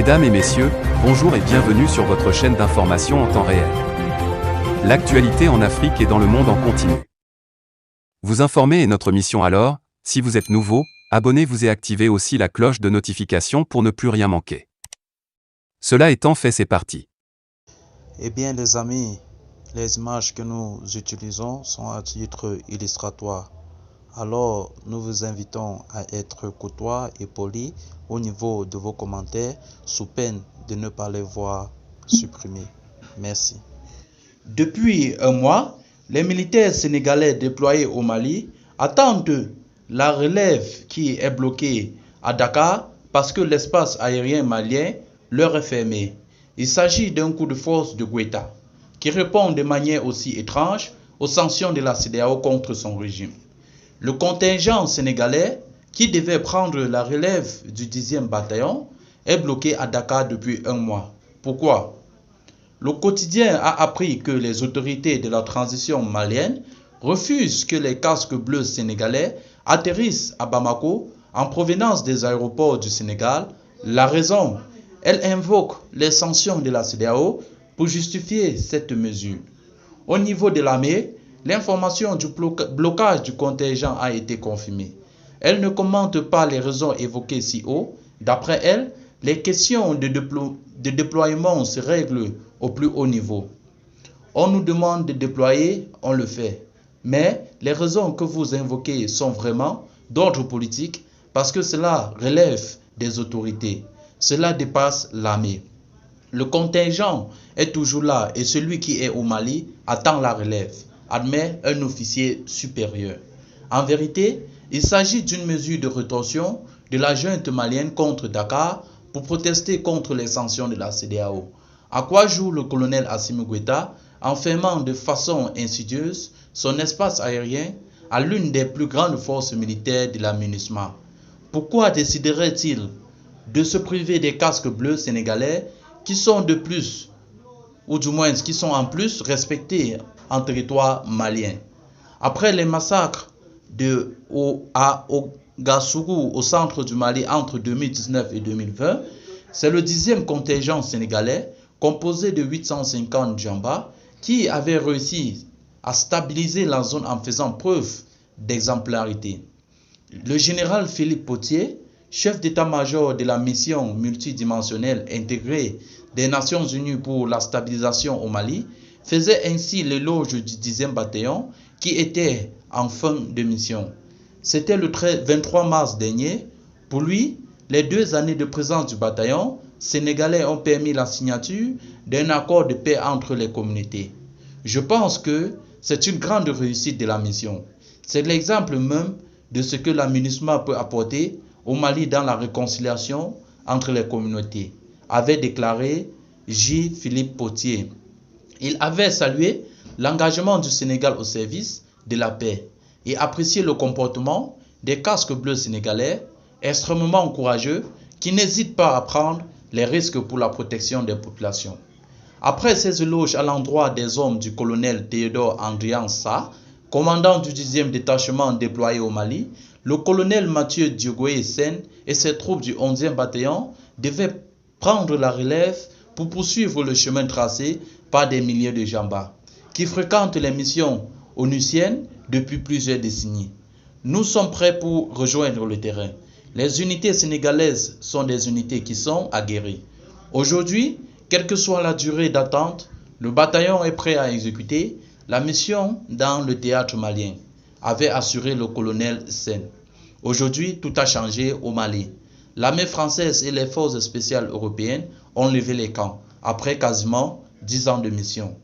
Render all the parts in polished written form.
Mesdames et messieurs, bonjour et bienvenue sur votre chaîne d'information en temps réel. L'actualité en Afrique et dans le monde en continu. Vous informer est notre mission alors, si vous êtes nouveau, abonnez-vous et activez aussi la cloche de notification pour ne plus rien manquer. Cela étant fait, c'est parti. Eh bien les amis, les images que nous utilisons sont à titre illustratoire. Alors nous vous invitons à être courtois et polis au niveau de vos commentaires sous peine de ne pas les voir supprimés. Merci. Depuis un mois, les militaires sénégalais déployés au Mali attendent la relève qui est bloquée à Dakar parce que l'espace aérien malien leur est fermé. Il s'agit d'un coup de force de Guaita qui répond de manière aussi étrange aux sanctions de la CEDEAO contre son régime. Le contingent sénégalais qui devait prendre la relève du 10e bataillon est bloqué à Dakar depuis un mois. Pourquoi? Le quotidien a appris que les autorités de la transition malienne refusent que les casques bleus sénégalais atterrissent à Bamako en provenance des aéroports du Sénégal. La raison, elle invoque les sanctions de la CEDEAO pour justifier cette mesure. Au niveau de l'armée, l'information du blocage du contingent a été confirmée. Elle ne commente pas les raisons évoquées si haut. D'après elle, les questions de déploiement se règlent au plus haut niveau. On nous demande de déployer, on le fait. Mais les raisons que vous invoquez sont vraiment d'ordre politique parce que cela relève des autorités. Cela dépasse l'armée. Le contingent est toujours là et celui qui est au Mali attend la relève, admet un officier supérieur. En vérité, il s'agit d'une mesure de rétorsion de la junte malienne contre Dakar pour protester contre les sanctions de la CEDEAO. À quoi joue le colonel Assimi Goïta en fermant de façon insidieuse son espace aérien à l'une des plus grandes forces militaires de la MINUSMA? Pourquoi déciderait-il de se priver des casques bleus sénégalais qui sont de plus, ou du moins qui sont en plus respectés en territoire malien? Après les massacres à Ouagadougou au centre du Mali entre 2019 et 2020, c'est le 10e contingent sénégalais composé de 850 djambas qui avait réussi à stabiliser la zone en faisant preuve d'exemplarité. Le général Philippe Pottier, chef d'état-major de la mission multidimensionnelle intégrée des Nations Unies pour la stabilisation au Mali, faisait ainsi l'éloge du 10e bataillon qui était en fin de mission. C'était le 23 mars dernier. Pour lui, les 2 années de présence du bataillon sénégalais ont permis la signature d'un accord de paix entre les communautés. Je pense que c'est une grande réussite de la mission. C'est l'exemple même de ce que la MINUSMA peut apporter au Mali dans la réconciliation entre les communautés, avait déclaré J. Philippe Pottier. Il avait salué l'engagement du Sénégal au service de la paix et apprécié le comportement des casques bleus sénégalais, extrêmement courageux, qui n'hésitent pas à prendre les risques pour la protection des populations. Après ces éloges à l'endroit des hommes du colonel Théodore Andrian Sarr, commandant du 10e détachement déployé au Mali, le colonel Mathieu Diogoye Sen et ses troupes du 11e bataillon devaient prendre la relève pour poursuivre le chemin tracé par des milliers de djambas qui fréquentent les missions onusiennes depuis plusieurs décennies. Nous sommes prêts pour rejoindre le terrain. Les unités sénégalaises sont des unités qui sont aguerries. Aujourd'hui, quelle que soit la durée d'attente, le bataillon est prêt à exécuter la mission dans le théâtre malien, avait assuré le colonel Sen. Aujourd'hui, tout a changé au Mali. L'armée française et les forces spéciales européennes ont levé les camps, après quasiment 10 ans de mission.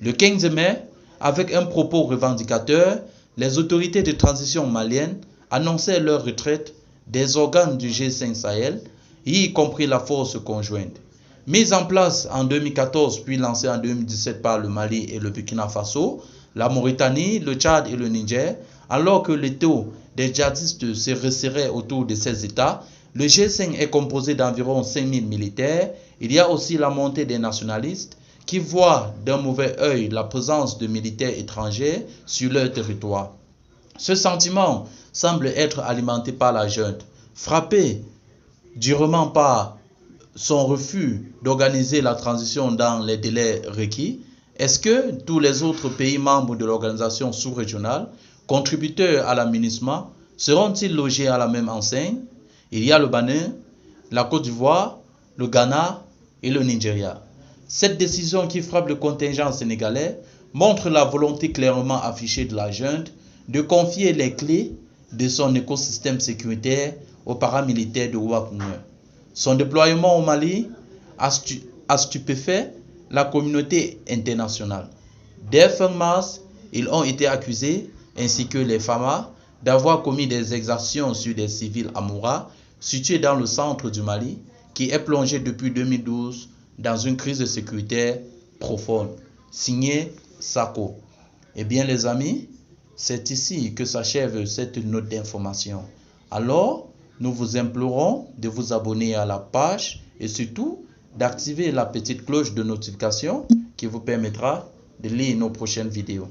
Le 15 mai, avec un propos revendicateur, les autorités de transition maliennes annonçaient leur retraite des organes du G5 Sahel, y compris la force conjointe. Mise en place en 2014 puis lancée en 2017 par le Mali et le Burkina Faso, la Mauritanie, le Tchad et le Niger, alors que le taux des djihadistes se resserrait autour de ces États, le G5 est composé d'environ 5000 militaires. Il y a aussi la montée des nationalistes qui voient d'un mauvais œil la présence de militaires étrangers sur leur territoire. Ce sentiment semble être alimenté par la junte, frappée durement par son refus d'organiser la transition dans les délais requis, est-ce que tous les autres pays membres de l'organisation sous-régionale, contributeurs à la MINUSMA, seront-ils logés à la même enseigne? Il y a le Bénin, la Côte d'Ivoire, le Ghana et le Nigeria. Cette décision qui frappe le contingent sénégalais montre la volonté clairement affichée de la junte de confier les clés de son écosystème sécuritaire aux paramilitaires de Wagner. Son déploiement au Mali a stupéfait la communauté internationale. Dès fin mars, ils ont été accusés, ainsi que les FAMA, d'avoir commis des exactions sur des civils à Moura, situés dans le centre du Mali, qui est plongé depuis 2012 dans une crise sécuritaire profonde. Signé Sako. Eh bien les amis, c'est ici que s'achève cette note d'information. Alors, nous vous implorons de vous abonner à la page et surtout d'activer la petite cloche de notification qui vous permettra de lire nos prochaines vidéos.